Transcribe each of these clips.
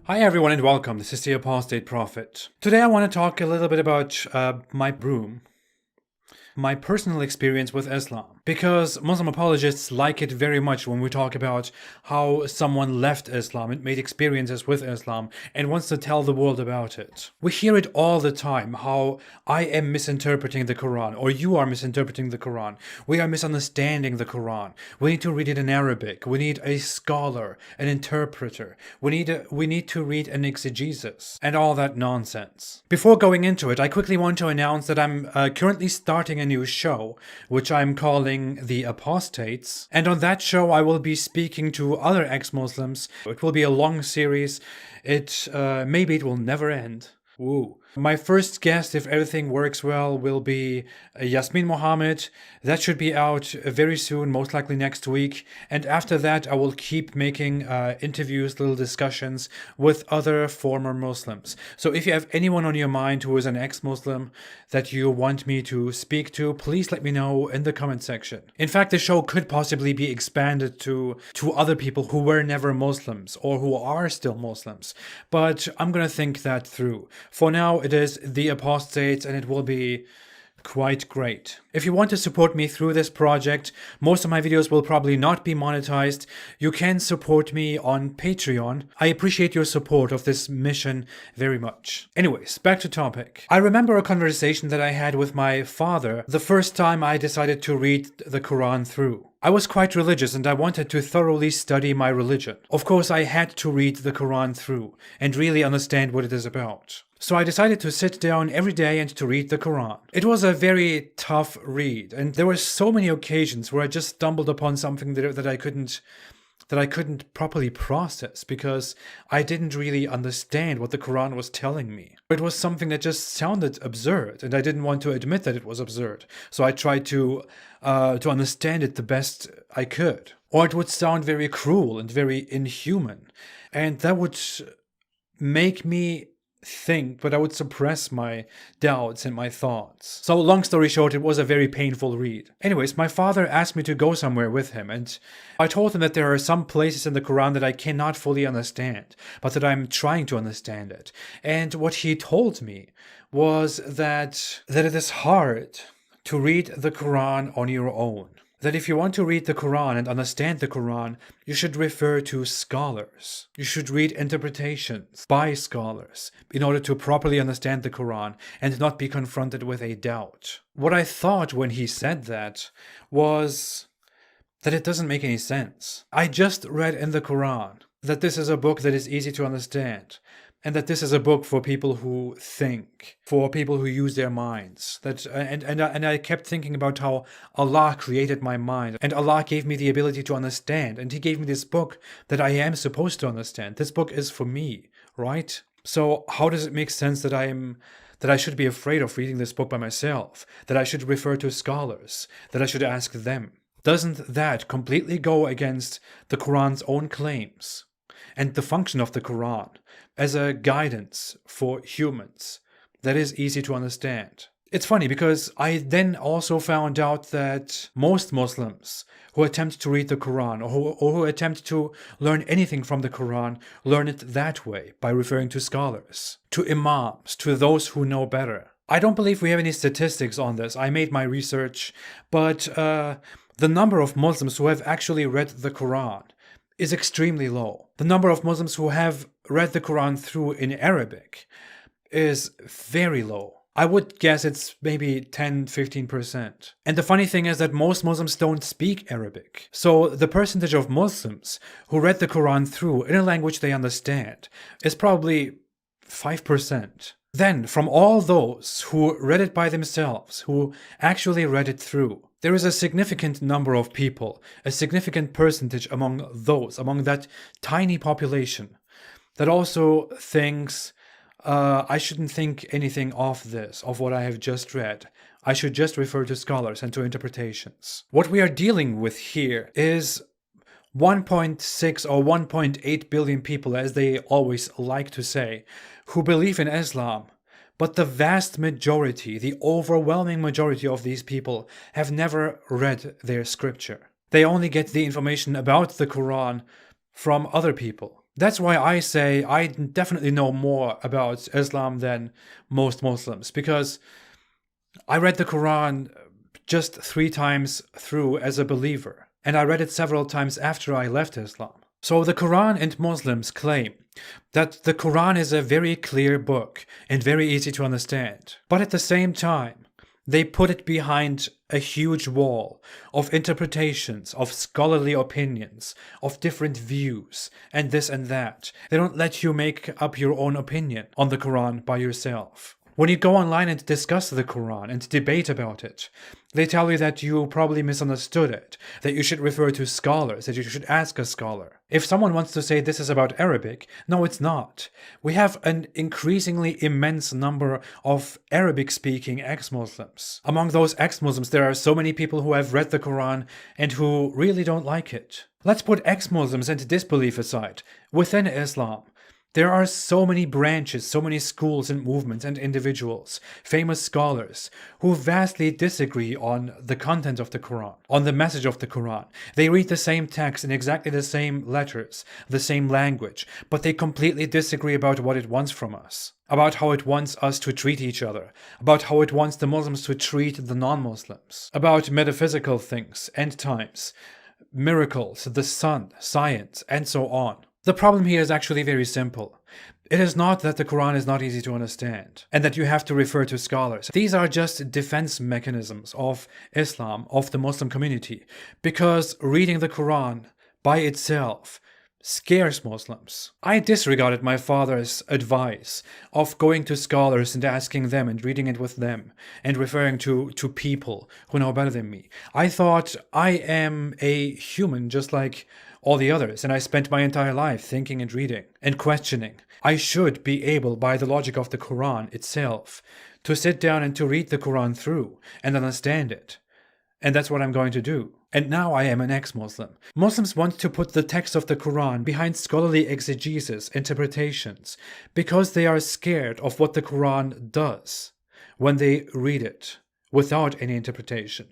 Hi everyone and welcome, this is the Apostate Prophet. Today I want to talk a little bit about my personal experience with Islam, because Muslim apologists like it very much when we talk about how someone left Islam and made experiences with Islam and wants to tell the world about it. We hear it all the time, how I am misinterpreting the Quran, or you are misinterpreting the Quran. We are misunderstanding the Quran. We need to read it in Arabic. We need a scholar, an interpreter. We need to read an exegesis, and all that nonsense. Before going into it, I quickly want to announce that I'm currently starting a new show, which I'm calling The Apostates. And on that show, I will be speaking to other ex-Muslims. It will be a long series. Maybe it will never end. Woo. My first guest, if everything works well, will be Yasmin Mohammed. That should be out very soon, most likely next week. And after that, I will keep making interviews, little discussions with other former Muslims. So if you have anyone on your mind who is an ex-Muslim that you want me to speak to, please let me know in the comment section. In fact, the show could possibly be expanded to other people who were never Muslims or who are still Muslims. But I'm gonna think that through. For now, it is The Apostates, and it will be quite great. If you want to support me through this project, most of my videos will probably not be monetized. You can support me on Patreon. I appreciate your support of this mission very much. Anyways, back to topic. I remember a conversation that I had with my father the first time I decided to read the Quran through. I was quite religious and I wanted to thoroughly study my religion. Of course, I had to read the Quran through and really understand what it is about. So I decided to sit down every day and to read the Quran. It was a very tough read, and there were so many occasions where I just stumbled upon something that I couldn't properly process because I didn't really understand what the Quran was telling me. It was something that just sounded absurd, and I didn't want to admit that it was absurd. So I tried to understand it the best I could. Or it would sound very cruel and very inhuman, and that would make me think, but I would suppress my doubts and my thoughts. So long story short, it was a very painful read. Anyways, my father asked me to go somewhere with him, and I told him that there are some places in the Quran that I cannot fully understand, but that I'm trying to understand it. And what he told me was that it is hard to read the Quran on your own. That if you want to read the Quran and understand the Quran, you should refer to scholars. You should read interpretations by scholars in order to properly understand the Quran and not be confronted with a doubt. What I thought when he said that was that it doesn't make any sense. I just read in the Quran that this is a book that is easy to understand, and that this is a book for people who think, for people who use their minds. And I kept thinking about how Allah created my mind, and Allah gave me the ability to understand, and He gave me this book that I am supposed to understand. This book is for me, right? So how does it make sense that I should be afraid of reading this book by myself, that I should refer to scholars, that I should ask them? Doesn't that completely go against the Quran's own claims and the function of the Quran as a guidance for humans that is easy to understand? It's funny because I then also found out that most Muslims who attempt to read the Quran or who attempt to learn anything from the Quran learn it that way, by referring to scholars, to imams, to those who know better. I don't believe we have any statistics on this. I made my research, but the number of Muslims who have actually read the Quran is extremely low. The number of Muslims who have read the Quran through in Arabic is very low. I would guess it's maybe 10-15%. And the funny thing is that most Muslims don't speak Arabic. So the percentage of Muslims who read the Quran through in a language they understand is probably 5%. Then, from all those who read it by themselves, who actually read it through, there is a significant number of people, a significant percentage among that tiny population, that also thinks, I shouldn't think anything of this, of what I have just read. I should just refer to scholars and to interpretations. What we are dealing with here is 1.6 or 1.8 billion people, as they always like to say, who believe in Islam. But the vast majority, the overwhelming majority of these people have never read their scripture. They only get the information about the Quran from other people. That's why I say I definitely know more about Islam than most Muslims, because I read the Quran just 3 times through as a believer, and I read it several times after I left Islam. So the Quran and Muslims claim that the Quran is a very clear book and very easy to understand. But at the same time, they put it behind a huge wall of interpretations, of scholarly opinions, of different views, and this and that. They don't let you make up your own opinion on the Quran by yourself. When you go online and discuss the Quran and debate about it, they tell you that you probably misunderstood it, that you should refer to scholars, that you should ask a scholar. If someone wants to say this is about Arabic, no, it's not. We have an increasingly immense number of Arabic-speaking ex-Muslims. Among those ex-Muslims, there are so many people who have read the Quran and who really don't like it. Let's put ex-Muslims and disbelief aside. Within Islam, there are so many branches, so many schools and movements and individuals, famous scholars, who vastly disagree on the content of the Quran, on the message of the Quran. They read the same text in exactly the same letters, the same language, but they completely disagree about what it wants from us, about how it wants us to treat each other, about how it wants the Muslims to treat the non-Muslims, about metaphysical things, end times, miracles, the sun, science, and so on. The problem here is actually very simple. It is not that the Quran is not easy to understand and that you have to refer to scholars. These are just defense mechanisms of Islam, of the Muslim community, because reading the Quran by itself scares Muslims. I disregarded my father's advice of going to scholars and asking them and reading it with them and referring to people who know better than me. I thought I am a human just like all the others, and I spent my entire life thinking and reading and questioning. I should be able, by the logic of the Quran itself, to sit down and to read the Quran through and understand it. And that's what I'm going to do. And now I am an ex-Muslim. Muslims want to put the text of the Quran behind scholarly exegesis, interpretations, because they are scared of what the Quran does when they read it without any interpretation.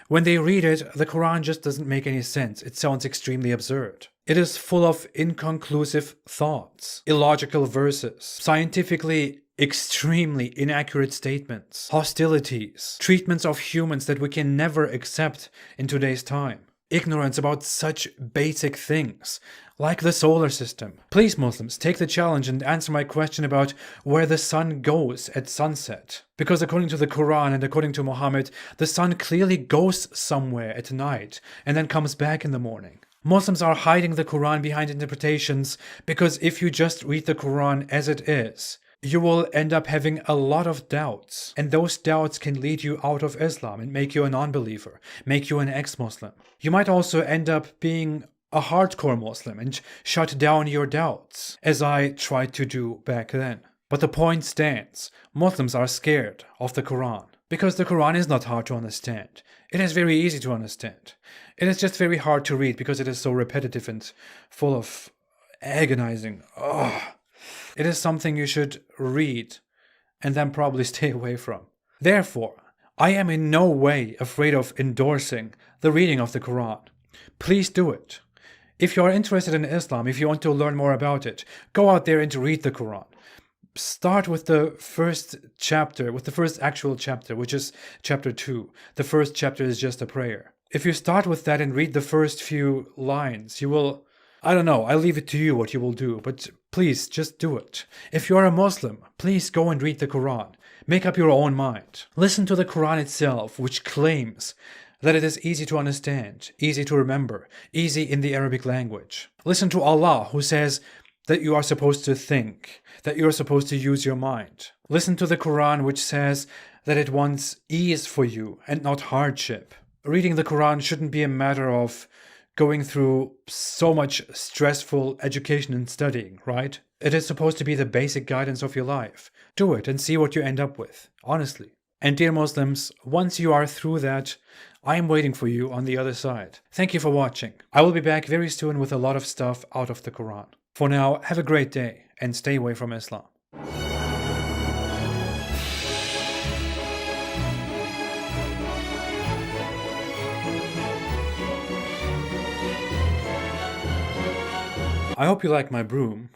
When they read it, the Quran just doesn't make any sense. It sounds extremely absurd. It is full of inconclusive thoughts, illogical verses, scientifically extremely inaccurate statements, hostilities, treatments of humans that we can never accept in today's time, ignorance about such basic things like the solar system. Please, Muslims, take the challenge and answer my question about where the sun goes at sunset. Because according to the Quran and according to Muhammad, the sun clearly goes somewhere at night and then comes back in the morning. Muslims are hiding the Quran behind interpretations because if you just read the Quran as it is, you will end up having a lot of doubts. And those doubts can lead you out of Islam and make you a non-believer, make you an ex-Muslim. You might also end up being a hardcore Muslim and shut down your doubts, as I tried to do back then. But the point stands. Muslims are scared of the Quran because the Quran is not hard to understand. It is very easy to understand. It is just very hard to read because it is so repetitive and full of agonizing. It is something you should read and then probably stay away from. Therefore, I am in no way afraid of endorsing the reading of the Quran. Please do it. If you are interested in Islam, if you want to learn more about it, go out there and read the Quran. Start with the first chapter, with the first actual chapter, which is chapter 2. The first chapter is just a prayer. If you start with that and read the first few lines, you will, I don't know, I leave it to you what you will do, but please just do it. If you are a Muslim, please go and read the Quran. Make up your own mind. Listen to the Quran itself, which claims that it is easy to understand, easy to remember, easy in the Arabic language. Listen to Allah, who says that you are supposed to think, that you are supposed to use your mind. Listen to the Quran, which says that it wants ease for you and not hardship. Reading the Quran shouldn't be a matter of going through so much stressful education and studying, right? It is supposed to be the basic guidance of your life. Do it and see what you end up with, honestly. And dear Muslims, once you are through that, I am waiting for you on the other side. Thank you for watching. I will be back very soon with a lot of stuff out of the Quran. For now, have a great day and stay away from Islam. I hope you like my broom.